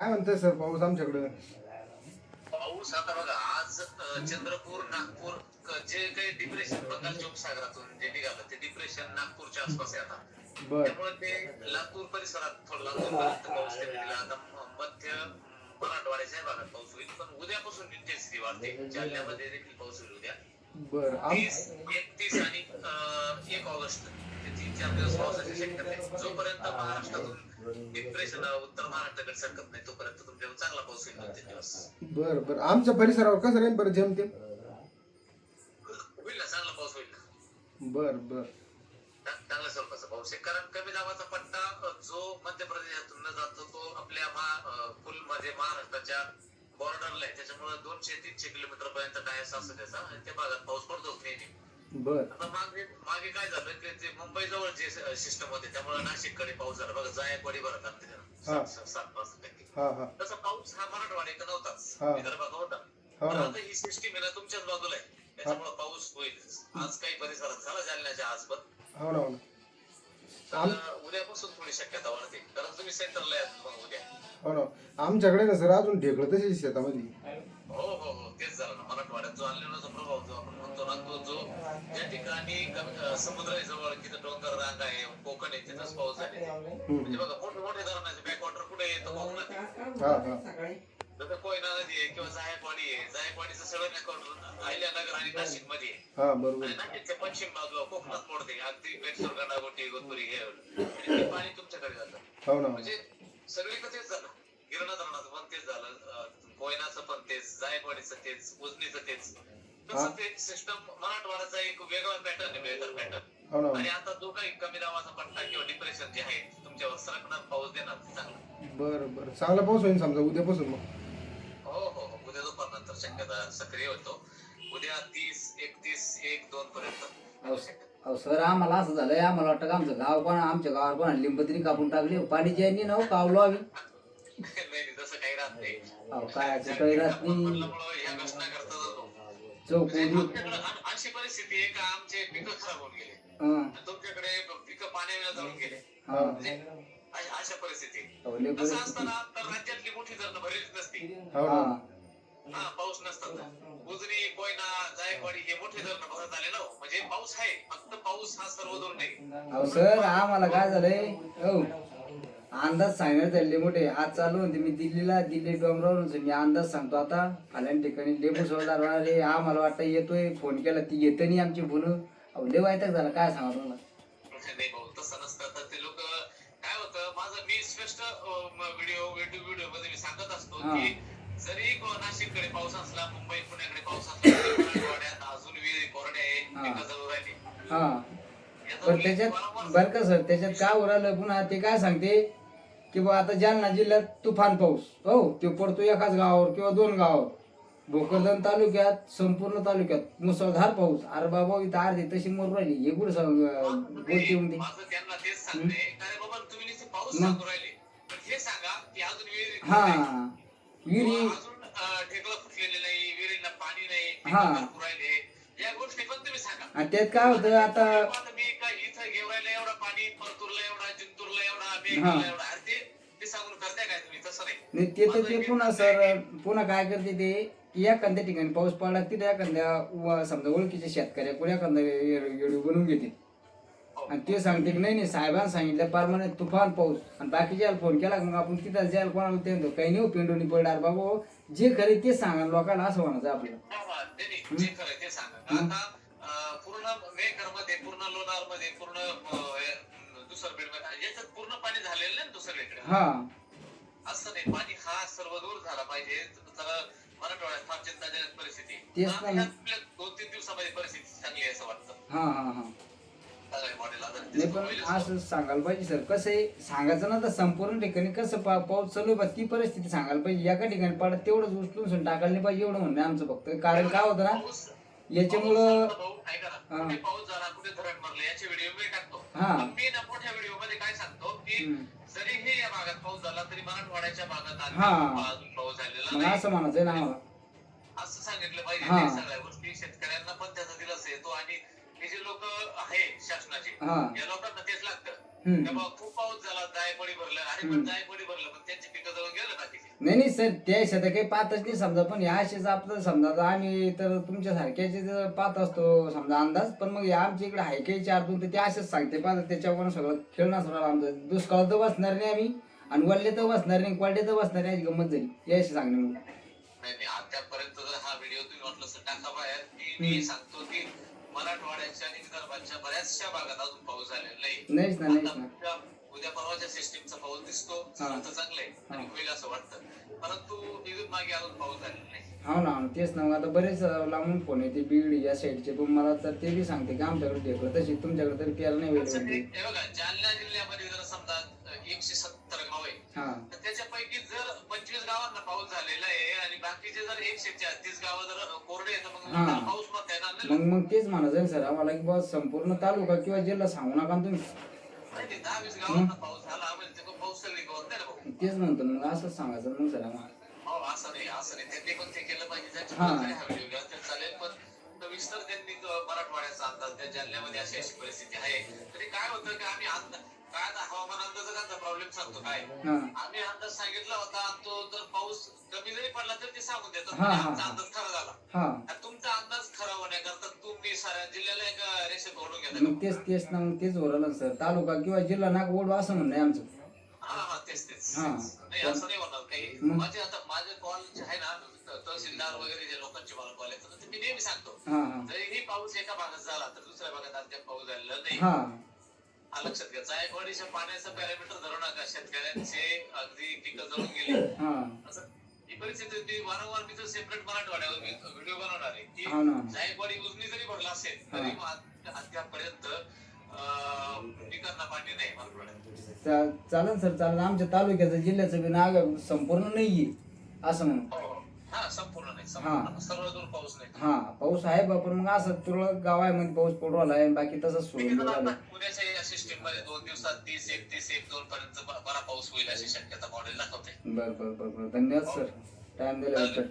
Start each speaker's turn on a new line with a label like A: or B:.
A: काय म्हणतोय सर पाऊस आमच्याकडे?
B: पाऊस आता बघा आज चंद्रपूर नागपूर जे काही डिप्रेशन बंगालच्या उपसागरातून जे निघालं ते डिप्रेशन नागपूरच्या आसपास आहे आता.
A: बर
B: त्यामुळे ते लातूर परिसरात थोडं लातूरपर्यंत पाऊस त्यांनी दिला. आता मध्य मराठवाड्याच्या भागात पाऊस होईल, पण उद्यापासून इंटेन्सिटी वाढते. जालन्यामध्ये देखील पाऊस होईल उद्या
A: बर
B: 31 आणि 1 ऑगस्ट ते 3-4 दिवस पावसाची शक्यता आहे. जोपर्यंत महाराष्ट्रातून डिप्रेशन उत्तर महाराष्ट्राकडे सरकत नाही तोपर्यंत तुमच्यावर चांगला पाऊस होईल 2-3 दिवस.
A: बर बर आमच्या परिसरावर कसं राहील बरं जेमते?
B: होईल ना, चांगला पाऊस होईल ना.
A: बर बर
B: चांगल्या स्वरूपाचा पाऊस आहे, कारण कमी दाबाचा पट्टा जो मध्य प्रदेशातून जातो तो आपल्या फुल म्हणजे महाराष्ट्राच्या बॉर्डरला आहे. त्याच्यामुळे 200-300 किलोमीटर पर्यंत काय असं त्याचा आणि त्या भागात पाऊस पडतो नेहमी.
A: बर
B: आता मागे काय झालं की ते मुंबई जवळ जे सिस्टम होते त्यामुळे नाशिककडे पाऊस झाला बघा. जायकवाडी भरत आले
A: हा.
B: 7-5%.
A: हा हा
B: तसा पाऊस हा मराठवाड्यात नव्हताच,
A: हा.
B: विदर्भात होता.
A: हो
B: पण
A: ना.
B: आता ही सिस्टीम आहे ना तुमच्याच बाजूला आहे, त्याच्यामुळे पाऊस होईल. आज काही परिसरात झाला जालन्याच्या आज पण.
A: हो ना हो ना.
B: तर उद्यापासून थोडी शक्यता वाढते, कारण तुम्ही सेंटरला यात मग उद्या.
A: हो ना आमच्याकडे ना सर अजून ढेकळं तशी शेतामध्ये.
B: हो हो हो, तेच झालं ना. मराठवाड्यात जो अल्निनोचा प्रभाव जो आपण म्हणतो ना, तो जो ज्या ठिकाणी समुद्र आहे जवळ, तिथं डोंगर रांग आहे, कोकण आहे, तिथंच पाऊस झाले. म्हणजे बघा मोठे धरणाचे बॅकवॉटर कुठे येतं कोकणात आहे.
A: हा हा
B: जसं कोयना नदी आहे किंवा जायकवाडी आहे. जायकवाडीचं सगळं बॅकवॉटर अहिल्यानगर आणि नाशिक मध्ये आहे.
A: हा बरोबर.
B: आणि नाशिकच्या पश्चिम बाजूला कोकणात मोडते, अगदी बेटसोर गंडागोटी गोतपुरी हे आणि ते पाणी तुमच्याकडे जातं.
A: हो ना
B: म्हणजे सगळीकडे तेच झालं. गिरणा धरणाचं पण तेच झालं, कोयनाचं पण तेच, जायकवाडीचं तेच, उजनीचं तेच. तसं ते सिस्टम मराठवाड्याचा एक वेगळा पॅटर्न आहे, बेहतर पॅटर्न.
A: हो ना.
B: आणि आता जो काही कमी दाबाचा पट्टा किंवा डिप्रेशन जे आहे तुमच्यावर सरकणार पाऊस देणार चांगला.
A: बर बर चांगला पाऊस होईल समजा उद्यापासून मग.
B: हो हो हो, उद्या दुपारनंतर शक्यता सक्रिय होतो. उद्या 30, 31, 1, 2 पर्यंत.
C: अहो सर आम्हाला असं झालंय, आम्हाला वाटतं का आमचं गाव पण आमच्या गावावर पण लिंबतरी कापून टाकली. पाणी ज्यांनी ना कावलो आम्ही.
B: नाही तसं काही राहत नाही.
C: अहो काय काही राहत नाही.
B: या घोषणा करता जातो.
C: चौकोनी
B: अशी परिस्थिती आहे का आमचे पिकं खराब होऊन गेले, तुमच्याकडे पिकं पाण्याने जळून गेले. म्हणजे अशा परिस्थिती. तसं असताना तर राज्यातली मोठी धरणं भरलीच नसती. हा, पाऊस नसताना उजनी, कोयना, जायकवाडी हे मोठे धरणं भरत आले ना. म्हणजे पाऊस आहे, फक्त पाऊस हा सर्वदूर नाही.
C: अहो सर आम्हाला काय झालंय, हो अंदाज सांगण्यात झाले मोठे. आज चालू होते मी दिल्ली डोंगरावरून मी अंदाज सांगतो. आता फाल्यान ठिकाणी लेबू सोडणार रे, आम्हाला वाटतं येतोय, फोन केला ती येत नाही आमची फोन. अहो लय वाईटच झाला, काय सांगा तुम्हाला.
B: नाही भाऊ, तसं नसतं. तर ते लोक काय होतं, माझं मी स्पष्ट व्हिडिओ मध्ये मी सांगत असतो की जरी नाशिककडे पाऊस असला, मुंबई पुण्याकडे पाऊस असला, मराठवाड्यात अजून विहिरी कोरड्या आहे, पिकं जळून राहिली.
C: हा पण त्याच्यात बरं का सर, त्याच्यात काय उरालं पुन्हा ते काय सांगते की बा आता जालना जिल्ह्यात तुफान पाऊस, हो तो पडतो एकाच गावावर किंवा 2 गावावर. भोकरदन तालुक्यात संपूर्ण तालुक्यात मुसळधार पाऊस. अरे बाबा इथं अर्धी तशी मोर राहिली. हे कुठं बोलते म्हणते.
B: माझं त्यांना तेच सांगते, अरे बाबा तुम्ही नुसते पाऊस सांगू राहिले, पण हे सांगा की अजून
C: हा विहिरी
B: अजून ढेकळं फुटलेले नाही, विहिरींना पाणी नाही, पिकं भरपूर राहिले, या गोष्टी पण तुम्ही सांगा.
C: आणि त्यात काय होतं आता
B: मी काय इथं घेवायला एवढा पाणी, परतूरला एवढा, जिंतूरला एवढा, मेघाला एवढा, अरे ते सांगून करताय काय तुम्ही? तसं नाही.
C: ते तर ते पुन्हा सर पुन्हा काय करते ते की एखाद्या ठिकाणी पाऊस पडला तिथे एखाद्या समजा ओळखीच्या शेतकऱ्या कोणी एखादा व्हिडिओ बनवून घेते आणि ते सांगते की नाही साहेबांना सांगितलं परमाने तुफान पाऊस. आणि बाकीच्या फोन केला मग आपण तिथं जायला कोणाला ते काही नाही पेंडोनी पडणार बाबा, जे खरे ते सांगा लोकांना, असं म्हणायचं आपलं.
B: जे खरं ते सांगा. आता पूर्ण मेकर मध्ये, पूर्ण लोणार मध्ये, पूर्ण दुसरबेड मध्ये याच्यात पूर्ण पाणी झालेलं नाही दुसरीकडे.
C: हा
B: असं नाही, पाणी हा सर्वदूर झाला पाहिजे. तर मराठवाड्यात फार चिंताजनक परिस्थिती. 2-3 दिवसामध्ये परिस्थिती चांगली आहे असं वाटतं.
C: हा हा हा नाही पण असं सांगायला पाहिजे सर. कसं आहे सांगायचं ना, तर संपूर्ण ठिकाणी कसं पाऊस चालू आहे ती परिस्थिती सांगायला पाहिजे. एका ठिकाणी पडत तेवढंच उचलून टाकायला नाही पाहिजे, एवढं म्हणणं आमचं फक्त. कारण काय होतं ना याच्यामुळं
B: पाऊस झाला, कुठे धरण भरले याचे व्हिडिओ मी टाकतो. मी ना मोठ्या व्हिडिओ मध्ये काय सांगतो की जरी हे या भागात पाऊस झाला तरी मराठवाड्याच्या भागात अजून पाऊस झालेला नाही,
C: असं म्हणायचं ना आम्हाला.
B: असं सांगितलं पाहिजे. सगळ्या गोष्टी शेतकऱ्यांना पण त्याचा दिलासा येतो. आणि हे जे लोक आहे शासनाचे, या लोकांना तेच लागतं. खूप पाऊस झाला, जायकवाडी भरलं, अरे पण जायकवाडी भरलं पण त्यांची पिकं जवळ गेलं बाकीचे.
C: नाही नाही सर त्या शेतात काही पाहतच नाही समजा, पण ह्या असेच आपलं समजा आता आम्ही तर तुमच्या सारख्याचे जर पाहत असतो समजा अंदाज, पण मग आमच्या इकडे आहे काही 4-2 तर ते असेच सांगते पाहत त्याच्यावर सगळं खेळणार सगळं आमचं. दुष्काळ तर बसणार नाही आम्ही आणि वल्ले तर बसणार नाही, क्वालिटी तर बसणार नाही, गंमत झाली याशी सांगणे मग.
B: नाही आतापर्यंत जर हा व्हिडिओ तुम्ही वाटलं तर टाका बाहेर की मी सांगतो की मराठवाड्याच्या आणि विदर्भाच्या बऱ्याचशा भागात अजून पाऊस झालेला
C: नाहीच ना, नाहीच ना.
B: आता उद्या परवाच्या सिस्टीमचा पाऊस दिसतो तर चांगलंय आणि होईल असं वाटतं, परंतु इथून मागे अजून पाऊस झालेला नाही.
C: हो ना तेच ना. आता बरेच लांबून फोन येते बीड या साईडचे, पण मला तर ते बी सांगते की आमच्याकडे ढेकलं तशी तुमच्याकडे तरी प्यायला नाही
B: असं
C: वेळ.
B: हे बघा जालना जिल्ह्यामध्ये जर समजा 170 गाव आहे तर त्याच्यापैकी जर 25 गावांना पाऊस झालेला आहे आणि बाकीचे जर 136 गाव जर कोरडे आहेत तर मग त्याला पाऊस मग येणार नाही ना.
C: मग तेच म्हणायचं सर आम्हाला की बस संपूर्ण तालुका किंवा जिल्हा सांगू नका ना तुम्ही.
B: नाही 10-20 गावांना पाऊस झाला म्हणजे ते पाऊस सगळी कवर नाही ना भाऊ.
C: तेच म्हणतो मग असंच सांगायचं मग सर आम्हाला.
B: हो असं नाही त्यांनी पण ते केलं पाहिजे त्याच्यामुळे हा व्हिडिओ घ्या तर चालेल, पण सविस्तर त्यांनी मराठवाड्याचा अंदाज त्या जालन्यामध्ये अशी अशी परिस्थिती आहे. तरी काय होतं की आम्ही काय आता हवामान अंदाजाचा प्रॉब्लेम सांगतो काय, आम्ही अंदाज सांगितला होता तो जर पाऊस कमी जरी पडला तरी ते सांगून देतात आमचा अंदाज खरा झाला. तुमचा अंदाज खरा होण्याकरता तुम्ही साऱ्या जिल्ह्याला एक रेषेत ओढून घेता.
C: मग तेच ना मग तेच ओरलं सर तालुका किंवा जिल्हा नाक ओढू असं म्हणणं आहे आमचं.
B: हा तेच नाही असं नाही होणार काही. माझे कॉल जे आहे ना तहसीलदार वगैरे जे लोकांचे मला कॉल येतात ते मी नेहमी सांगतो जरीही पाऊस एका भागात झाला तर दुसऱ्या भागात अद्याप पाऊस झालेला नाही. हा लक्षात घ्या. जायकवाडीच्या पाण्याचं पॅरामीटर धरू नका. शेतकऱ्यांचे अगदी पिकं जळून गेले असं ही परिस्थिती. मी वारंवार मी तर सेपरेट मराठवाड्यावर व्हिडिओ बनवणार आहे की जायकवाडी उजनी जरी भरला असेल तरी अद्यापर्यंत पिकांना पाणी नाही मराठवाड्यात.
C: चालेल सर चालेल. आमच्या तालुक्याचं जिल्ह्याचं बी नाग संपूर्ण नाहीये असं म्हणून.
B: हा संपूर्ण नाही सर्व दूर पाऊस नाही.
C: पाऊस आहे बा, पण मग असं तुरळक गाव आहे म्हणजे पाऊस पडू आलाय बाकी तसंच सोडून झालं.
B: पुण्याच्या या सिस्टीम मध्ये 2 दिवसात 30-31-1-2 पर्यंत बरा पाऊस होईल अशी शक्यता मॉडेल दाखवते.
C: बरं धन्यवाद सर टाइम दिल्याबद्दल.